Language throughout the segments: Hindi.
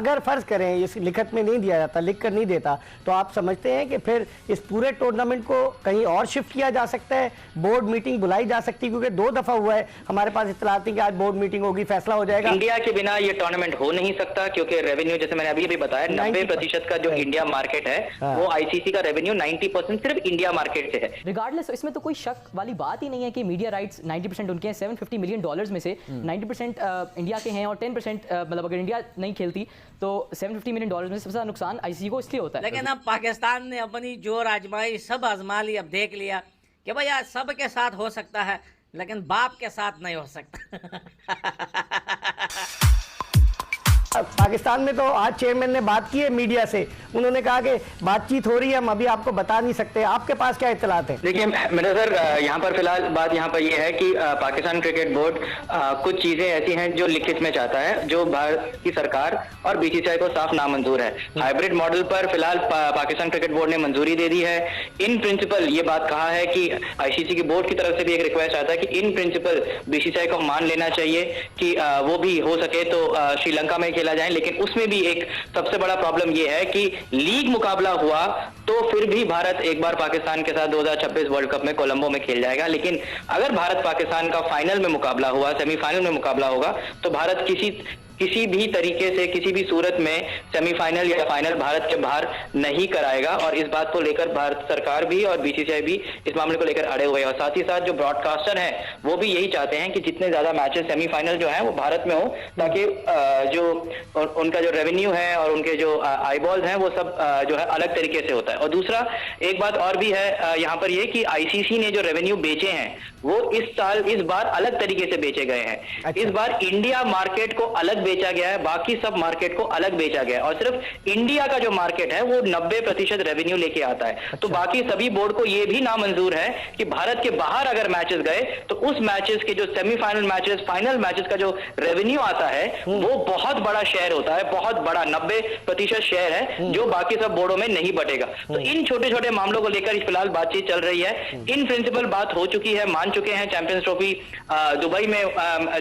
अगर फर्ज करें इस लिखत में नहीं दिया जाता, लिख कर नहीं देता, तो आप समझते हैं कि फिर इस पूरे टूर्नामेंट को कहीं और शिफ्ट किया जा सकता है, बोर्ड मीटिंग बुलाई जा सकती है? क्योंकि 2 दफा हुआ है हमारे पास इत्तलात थी कि आज बोर्ड मीटिंग होगी, फैसला हो जाएगा। इंडिया के बिना ये टूर्नामेंट हो नहीं सकता, क्योंकि रेवेन्यू जैसे मैंने अभी बताया 90% का जो इंडिया मार्केट है वो आईसीसी का रेवेन्यू 90% सिर्फ इंडिया मार्केट से है। रिगार्डलेस इसमें तो कोई शक वाली बात ही नहीं है कि मीडिया राइट्स 90% उनके हैं। $750 मिलियन में से 90% इंडिया के हैं और 10% मतलब अगर इंडिया नहीं खेलती तो $750 मिलियन में से सबसे ज्यादा नुकसान आईसीसी को इसलिए होता है। लेकिन अब पाकिस्तान ने अपनी जोर आजमाई, सब आजमा ली, अब देख लिया कि भाई आज सब के साथ हो सकता है लेकिन बाप के साथ नहीं हो सकता। पाकिस्तान में तो आज चेयरमैन ने बात की है मीडिया से, उन्होंने कहा कि बातचीत हो रही है, हम अभी आपको बता नहीं सकते। आपके पास क्या इत्तलात है? देखिए मेरा सर, यहाँ पर फिलहाल बात यहाँ पर यह है कि पाकिस्तान क्रिकेट बोर्ड कुछ चीजें ऐसी हैं जो लिखित में चाहता है, जो भारत की सरकार और बीसीसीआई को साफ नामंजूर है। हाइब्रिड मॉडल पर फिलहाल पाकिस्तान क्रिकेट बोर्ड ने मंजूरी दे दी है। इन प्रिंसिपल ये बात कहा है कि आईसीसी की बोर्ड की तरफ से भी एक रिक्वेस्ट आता है कि इन प्रिंसिपल बीसीसीआई को मान लेना चाहिए कि वो भी हो सके तो श्रीलंका में खेला जाए। लेकिन उसमें भी एक सबसे बड़ा प्रॉब्लम यह है कि लीग मुकाबला हुआ तो फिर भी भारत एक बार पाकिस्तान के साथ 2026 वर्ल्ड कप में कोलंबो में खेल जाएगा। लेकिन अगर भारत पाकिस्तान का फाइनल में मुकाबला हुआ, सेमीफाइनल में मुकाबला होगा, तो भारत किसी भी तरीके से, किसी भी सूरत में सेमीफाइनल या फाइनल भारत के बाहर नहीं कराएगा। और इस बात को लेकर भारत सरकार भी और बीसीसीआई भी इस मामले को लेकर अड़े हुए हैं। और साथ ही साथ जो ब्रॉडकास्टर हैं वो भी यही चाहते हैं कि जितने ज्यादा मैचेस सेमीफाइनल जो है वो भारत में हो, ताकि जो उनका जो रेवेन्यू है और उनके जो आईबॉल्स हैं वो सब जो है अलग तरीके से होता है। और दूसरा एक बात और भी है यहाँ पर ये कि आईसीसी ने जो रेवेन्यू बेचे हैं वो इस बार अलग तरीके से बेचे गए हैं। अच्छा। इस बार इंडिया मार्केट को अलग बेचा गया है, बाकी सब मार्केट को अलग बेचा गया है, और सिर्फ इंडिया का जो मार्केट है वो 90% रेवेन्यू लेके आता है। अच्छा। तो बाकी सभी बोर्ड को ये भी नामंजूर है कि भारत के बाहर अगर मैचेस गए तो उस मैचेस के जो सेमीफाइनल मैचेस, फाइनल मैचेस का जो रेवेन्यू आता है वो बहुत बड़ा शेयर होता है, बहुत बड़ा 90% शेयर है, जो बाकी सब बोर्डों में नहीं बटेगा। तो इन छोटे छोटे मामलों को लेकर फिलहाल बातचीत चल रही है। इन प्रिंसिपल बात हो चुकी है, मान चुके हैं। चैंपियंस ट्रॉफी दुबई में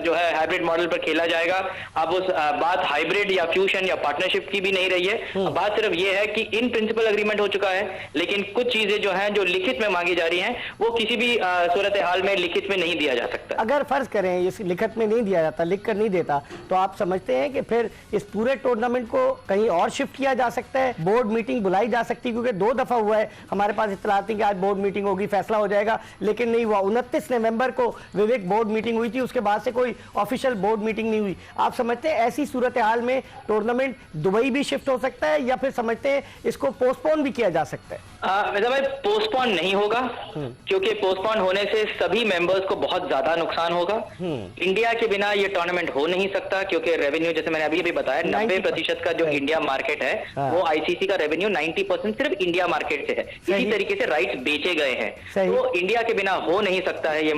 जो है हाइब्रिड मॉडल पर खेला जाएगा। अब उस बात हाइब्रिड या फ्यूजन या पार्टनरशिप की भी नहीं रही है। बात सिर्फ ये है कि इन प्रिंसिपल एग्रीमेंट हो चुका है, लेकिन कुछ चीजें जो हैं जो लिखित में मांगी जा रही हैं वो किसी भी सूरत हाल में लिखित में नहीं दिया जा सकता। अगर फर्ज करें इस लिखत में नहीं दिया जाता, लिख कर नहीं देता, तो आप समझते हैं कि फिर इस पूरे टूर्नामेंट को कहीं और शिफ्ट किया जा सकता है, बोर्ड मीटिंग बुलाई जा सकती है? क्योंकि 2 दफा हुआ है हमारे पास इत्तलात थी कि आज बोर्ड मीटिंग होगी, फैसला हो जाएगा, लेकिन नहीं हुआ। 29 नवंबर को विवेक बोर्ड मीटिंग हुई थी, उसके बाद से कोई ऑफिशियल बोर्ड मीटिंग नहीं हुई। आप समझते हैं ऐसी सूरत हाल में टूर्नामेंट दुबई भी शिफ्ट हो सकता है, या फिर समझते हैं इसको पोस्टपोन भी किया जा सकता है? भाई पोस्टपोन नहीं होगा, क्योंकि पोस्टपोन होने से सभी मेंबर्स को बहुत ज्यादा नुकसान होगा। इंडिया के बिना ये टूर्नामेंट हो नहीं सकता, क्योंकि रेवेन्यू जैसे मैंने अभी बताया 90% का जो इंडिया मार्केट है वो आईसीसी का रेवेन्यू 90% सिर्फ इंडिया मार्केट से है। इसी तरीके से राइट्स बेचे गए हैं, तो इंडिया के बिना हो नहीं सकता है ये।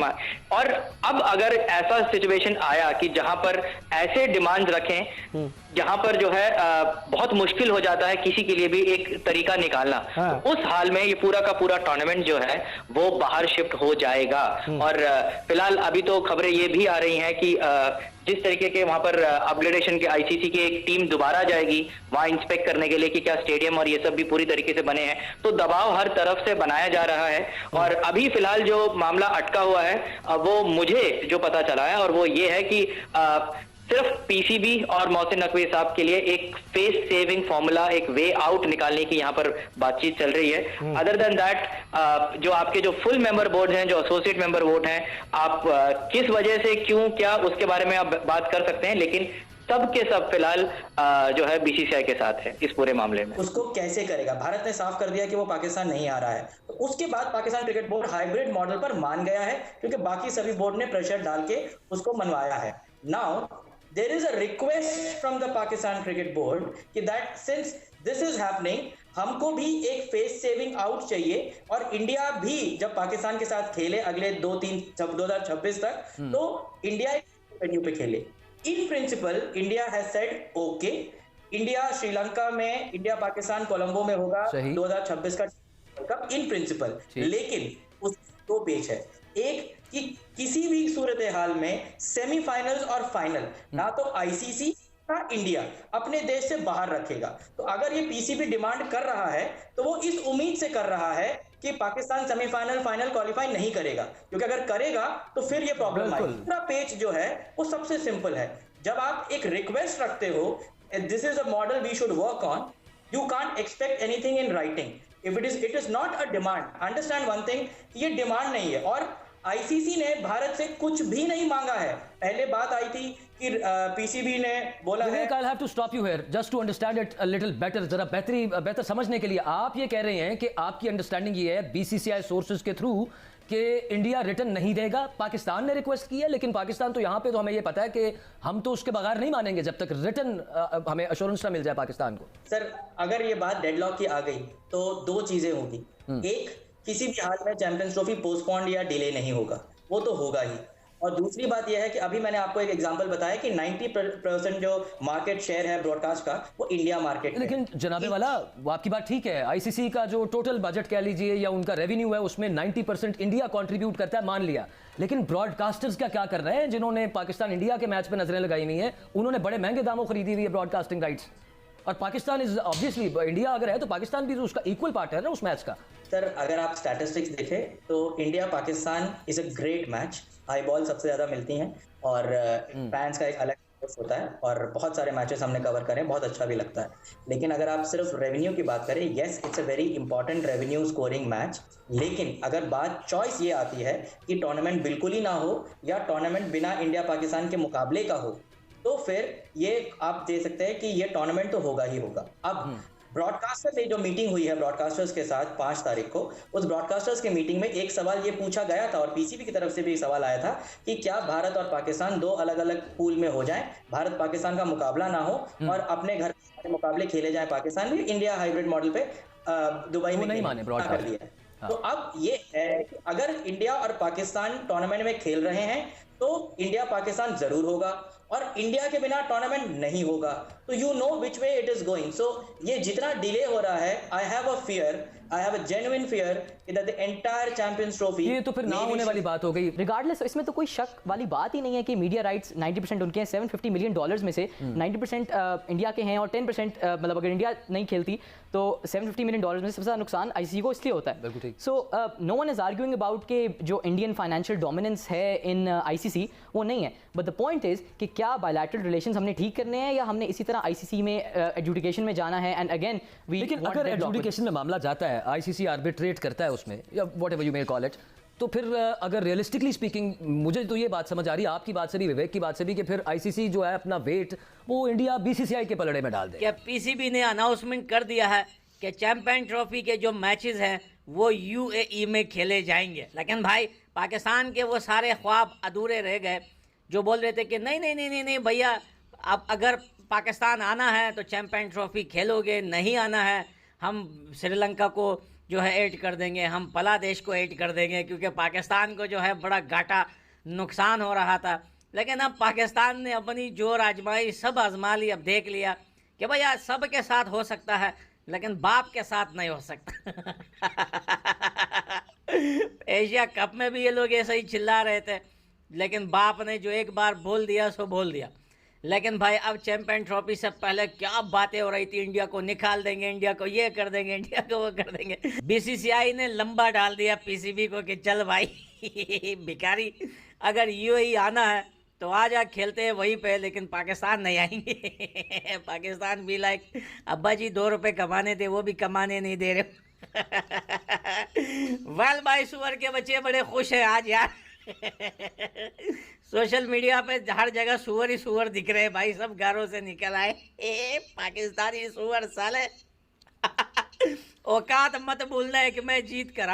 और अब अगर ऐसा सिचुएशन आया कि जहां पर ऐसे डिमांड्स रखें जहां पर जो है बहुत मुश्किल हो जाता है किसी के लिए भी एक तरीका निकालना, तो उस हाल में ये पूरा का पूरा टूर्नामेंट जो है वो बाहर शिफ्ट हो जाएगा। और फिलहाल अभी तो खबरें ये भी आ रही हैं कि जिस तरीके के वहां पर अपग्रेडेशन के आईसीसी की एक टीम दोबारा जाएगी वहां इंस्पेक्ट करने के लिए कि क्या स्टेडियम और ये सब भी पूरी तरीके से बने हैं, तो दबाव हर तरफ से बनाया जा रहा है। और अभी फिलहाल जो मामला अटका हुआ है वो मुझे जो पता चला है और वो ये है कि सिर्फ पीसीबी और मोहसिन नकवी साहब के लिए एक फेस सेविंग फॉर्मूला, एक वे आउट निकालने की यहाँ पर बातचीत चल रही है। अदर देन दैट जो आपके जो फुल मेंबर बोर्ड हैं, जो एसोसिएट मेंबर बोर्ड हैं, आप किस वजह से, क्यों, क्या, उसके बारे में आप बात कर सकते हैं, लेकिन सब के सब फिलहाल जो है बीसीसीआई के साथ है इस पूरे मामले में। उसको कैसे करेगा? भारत ने साफ कर दिया कि वो पाकिस्तान नहीं आ रहा है, तो उसके बाद Pakistan cricket board hybrid model पर मान गया है, क्योंकि बाकी सभी बोर्ड ने प्रेशर डाल के उसको मनवाया है। Now there is a request from the Pakistan Cricket Board कि that since this is happening, हमको भी एक फेस सेविंग आउट चाहिए, और इंडिया भी जब पाकिस्तान के साथ खेले अगले 2026 तक, तो इंडिया वेन्यू पे खेले। In principle India has said okay, India Sri Lanka में, इंडिया पाकिस्तान कोलंबो में होगा 2026 का कप इन प्रिंसिपल। लेकिन उस 2 पेज है, एक कि किसी भी सूरत हाल में सेमीफाइनल्स और फाइनल ना तो आईसीसी इंडिया अपने देश से बाहर रखेगा। तो अगर ये पीसीबी डिमांड कर रहा है तो वो इस उम्मीद से कर रहा है कि पाकिस्तान सेमीफाइनल फाइनल क्वालिफाई नहीं करेगा, क्योंकि अगर करेगा तो फिर ये प्रॉब्लम आएगी। दूसरा पेच जो है वो सबसे सिंपल है। जब आप एक रिक्वेस्ट रखते हो, this is a model we should work on, you can't expect anything in writing. If it is not a demand, understand one thing, ये डिमांड नहीं है और आईसीसी ने भारत से कुछ भी नहीं मांगा है। पहले बात आई थी कि पीसीबी ने बोला है। I'll have to stop you here just to understand it a little better, जरा बेहतर समझने के लिए आप ये कह रहे हैं कि आपकी अंडरस्टैंडिंग ये है बीसीसीआई सोर्सेज के थ्रू कि इंडिया रिटर्न नहीं देगा। पाकिस्तान ने रिक्वेस्ट की है, लेकिन पाकिस्तान तो यहाँ पे तो हमें ये पता है कि हम तो उसके बगैर नहीं मानेंगे जब तक रिटर्न हमें अश्योरेंस ना मिल जाए पाकिस्तान को। सर अगर ये बात डेडलॉक की आ गई तो दो चीजें होगी। एक, किसी भी हाल में चैंपियंस ट्रॉफी पोस्टपोन्ड या डिले नहीं होगा, वो तो होगा ही। और दूसरी बात यह है कि अभी मैंने आपको एक एग्जांपल बताया कि 90% जो मार्केट शेयर है ब्रॉडकास्ट का वो इंडिया मार्केट है। लेकिन जनाबे वाला, वो आपकी बात ठीक है, आईसीसी का जो टोटल बजट कह लीजिए या उनका रेवेन्यू है उसमें 90% इंडिया कंट्रीब्यूट करता है, मान लिया। लेकिन ब्रॉडकास्टर्स क्या कर रहे हैं जिन्होंने पाकिस्तान इंडिया के मैच पे नजरें लगाई हुई हैं? उन्होंने बड़े महंगे दामों खरीदी हुई है ब्रॉडकास्टिंग राइट्स, और पाकिस्तान इज ऑब्वियसली, इंडिया अगर है तो पाकिस्तान भी तो उसका इक्वल पार्ट है ना उस मैच का। सर अगर आप स्टैटिस्टिक्स देखें तो India Pakistan is a great match, high ball सबसे ज्यादा मिलती हैं और फैंस का एक अलग होता है और बहुत सारे मैचेस हमने कवर करे, बहुत अच्छा भी लगता है। लेकिन अगर आप सिर्फ रेवेन्यू की बात करें, yes it's a very important revenue scoring match, लेकिन अगर बात चॉइस ये आती है कि टूर्नामेंट बिल्कुल ही ना हो या टूर्नामेंट बिना इंडिया पाकिस्तान के मुकाबले का हो, तो फिर ये आप दे सकते हैं कि ये टूर्नामेंट तो होगा ही होगा। अब ब्रॉडकास्टर से जो मीटिंग हुई है ब्रॉडकास्टर्स के साथ 5 तारीख को, उस ब्रॉडकास्टर्स के मीटिंग में एक सवाल ये पूछा गया था और पीसीबी की तरफ से भी एक सवाल आया था कि क्या भारत और पाकिस्तान दो अलग अलग पूल में हो जाएं, भारत पाकिस्तान का मुकाबला ना हो और अपने घर के मुकाबले खेले जाएं पाकिस्तान में। इंडिया हाइब्रिड मॉडल पे दुबई में नहीं माने कर दिया। तो अब ये है कि अगर इंडिया और पाकिस्तान टूर्नामेंट में खेल रहे हैं तो इंडिया पाकिस्तान जरूर होगा और इंडिया के बिना टूर्नामेंट नहीं होगा। तो you know which way it is going. So ये जितना डिले हो रहा है, I have a genuine fear that the entire Champions Trophy, ये तो फिर ना होने वाली बात हो गई। रिगार्डलेस, इसमें तो कोई शक वाली बात ही नहीं है कि मीडिया राइट्स 90% उनके हैं। $750 मिलियन में से 90% इंडिया के हैं और 10% मतलब अगर इंडिया नहीं खेलती तो $750 मिलियन में से सबसे ज़्यादा नुकसान आईसीसी को इसलिए होता है। So no one is arguing about के जो इंडियन फाइनेंशियल डोमिनेंस है इन आईसीसी वो नहीं है, बट द पॉइंट इज कि क्या बायलैटरल रिलेशंस हमने ठीक करने हैं या हमने इसी तरह आईसीसी में एडजुडिकेशन में जाना है। एंड अगेन लेकिन अगर एडजुडिकेशन में मामला जाता है, आईसीसी आर्बिट्रेट करता है उसमें या whatever you may call it, तो फिर अगर रियलिस्टिकली स्पीकिंग मुझे तो ये बात समझ आ रही है आपकी बात से भी, विवेक की बात से भी, कि फिर आईसीसी जो है अपना वेट वो इंडिया बीसीसीआई के पलड़े में डाल दे। क्या पीसीबी ने अनाउंसमेंट कर दिया है कि चैंपियन ट्रॉफी के जो मैचेस हैं वो यूएई में खेले जाएंगे, लेकिन भाई पाकिस्तान के वो सारे ख्वाब अधूरे रह गए जो बोल रहे थे कि नहीं नहीं नहीं नहीं नहीं भैया, अब अगर पाकिस्तान आना है तो चैंपियन ट्रॉफी खेलोगे, नहीं आना है हम श्रीलंका को जो है ऐड कर देंगे, हम बांग्लादेश को ऐड कर देंगे, क्योंकि पाकिस्तान को जो है बड़ा घाटा नुकसान हो रहा था। लेकिन अब पाकिस्तान ने अपनी जोर आजमाई, सब आजमा ली, अब देख लिया कि भैया सब के साथ हो सकता है लेकिन बाप के साथ नहीं हो सकता। एशिया कप में भी ये लोग ऐसे ही चिल्ला रहे थे, लेकिन बाप ने जो एक बार बोल दिया सो बोल दिया। लेकिन भाई अब चैंपियन ट्रॉफी से पहले क्या बातें हो रही थी, इंडिया को निकाल देंगे, इंडिया को ये कर देंगे, इंडिया को वो कर देंगे। बीसीसीआई ने लंबा डाल दिया पीसीबी को कि चल भाई भिखारी, अगर यूएई आना है तो आ जा, खेलते हैं वहीं पे, लेकिन पाकिस्तान नहीं आएंगे। पाकिस्तान भी लाइक अब्बा जी 2 रुपए कमाने थे वो भी कमाने नहीं दे रहे। वेल भाई सुअर के बच्चे बड़े खुश हैं आज यार। सोशल मीडिया पे हर जगह सुअर ही सुअर दिख रहे हैं भाई, सब घरों से निकल आए। पाकिस्तानी सुअर साले। औकात मत भूलना है कि मैं जीत कर